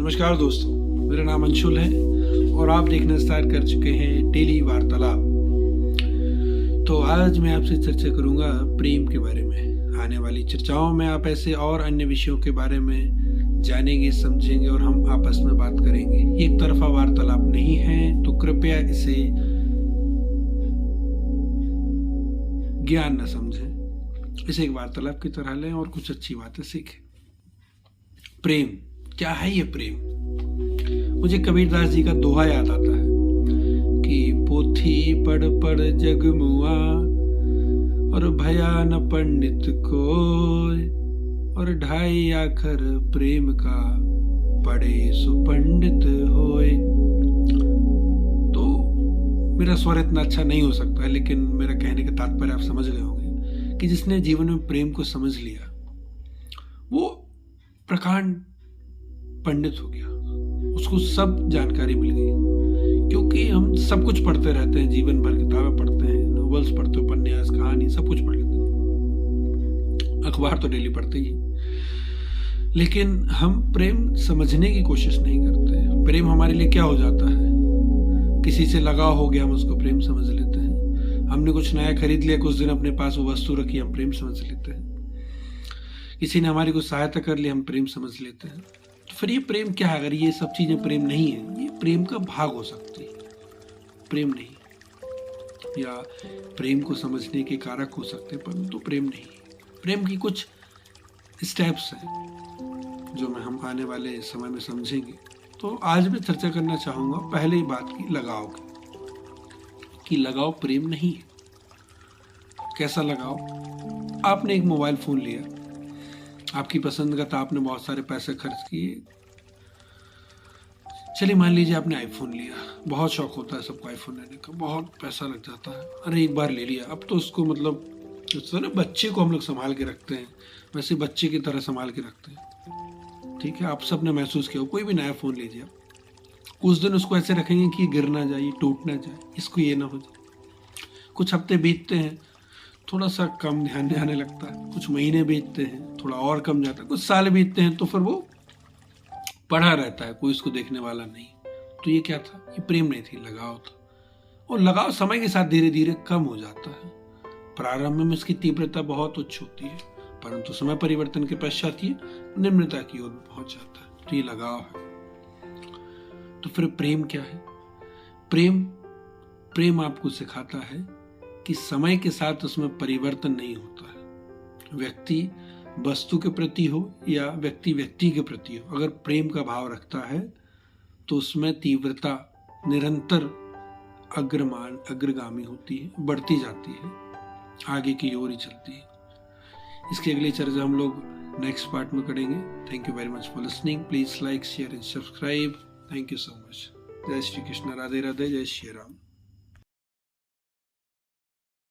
नमस्कार दोस्तों, मेरा नाम अंशुल है और आप देखना स्टार्ट कर चुके हैं डेली वार्तालाप। तो आज मैं आपसे चर्चा करूंगा प्रेम के बारे में। आने वाली चर्चाओं में आप ऐसे और अन्य विषयों के बारे में जानेंगे, समझेंगे और हम आपस में बात करेंगे। ये एक तरफा वार्तालाप नहीं है, तो कृपया इसे ज्ञान न समझें, इसे एक वार्तालाप की तरह लें और कुछ अच्छी बातें सीखें। प्रेम क्या है? ये प्रेम, मुझे कबीरदास जी का दोहा याद आता है कि पोथी पढ़ पढ़ जग मुआ और भया न पंडित कोय, और ढाई आखर प्रेम का पढ़े सुपंडित होय। तो मेरा स्वर इतना अच्छा नहीं हो सकता है, लेकिन मेरा कहने का तात्पर्य आप समझ गए होंगे कि जिसने जीवन में प्रेम को समझ लिया वो प्रकांड पंडित हो गया, उसको सब जानकारी मिल गई। क्योंकि हम सब कुछ पढ़ते रहते हैं, जीवन भर किताबें पढ़ते हैं, नॉवेल्स पढ़ते हैं, उपन्यास, कहानी, सब कुछ पढ़ लेते हैं, अखबार तो डेली पढ़ते ही, लेकिन हम प्रेम समझने की कोशिश नहीं करते। प्रेम हमारे लिए क्या हो जाता है? किसी से लगाव हो गया, हम उसको प्रेम समझ लेते हैं। हमने कुछ नया खरीद लिया, कुछ दिन अपने पास वो वस्तु रखी, हम प्रेम समझ लेते हैं। किसी ने हमारी कुछ सहायता कर ली, हम प्रेम समझ लेते हैं। तो फिर ये प्रेम क्या है? अगर ये सब चीजें प्रेम नहीं है, ये प्रेम का भाग हो सकती है, प्रेम नहीं। या प्रेम को समझने के कारक हो सकते हैं, परंतु प्रेम नहीं। प्रेम की कुछ स्टेप्स हैं जो मैं हम आने वाले समय में समझेंगे। तो आज मैं चर्चा करना चाहूंगा पहले ही बात की, लगाव की, कि लगाव प्रेम नहीं है। कैसा लगाव? आपने एक मोबाइल फोन लिया, आपकी पसंद का था, आपने बहुत सारे पैसे खर्च किए। चलिए मान लीजिए आपने आईफोन लिया, बहुत शौक होता है सबको आईफोन लेने का, बहुत पैसा लग जाता है। अरे एक बार ले लिया, अब तो उसको मतलब ना बच्चे को हम लोग संभाल के रखते हैं, वैसे बच्चे की तरह संभाल के रखते हैं। ठीक है, आप सबने महसूस किया, कोई भी नया फोन लीजिए, कुछ दिन उसको ऐसे रखेंगे कि गिर ना जाए, टूट ना जाए, इसको ये ना हो जाए। कुछ हफ्ते बीतते हैं, थोड़ा सा कम ध्यान आने लगता है। कुछ महीने बीतते हैं, थोड़ा और कम जाता है। कुछ साल बीतते हैं तो फिर वो पड़ा रहता है, कोई उसको देखने वाला नहीं। तो ये क्या था? ये प्रेम नहीं थी, लगाव था। और लगाव समय के साथ धीरे धीरे कम हो जाता है। प्रारंभ में इसकी तीव्रता बहुत उच्च होती है, परंतु समय परिवर्तन के पश्चात ये निम्नता की ओर पहुंच जाता है। तो ये लगाव है। तो फिर प्रेम क्या है? प्रेम आपको सिखाता है कि समय के साथ उसमें परिवर्तन नहीं होता है। व्यक्ति वस्तु के प्रति हो या व्यक्ति व्यक्ति के प्रति हो, अगर प्रेम का भाव रखता है तो उसमें तीव्रता निरंतर अग्रगामी होती है, बढ़ती जाती है, आगे की ओर ही चलती है। इसकी अगली चर्चा हम लोग नेक्स्ट पार्ट में करेंगे। Thank you very much for listening. Please like, share and subscribe. Thank you so much. जय श्री कृष्ण, राधे राधे, जय श्री राम।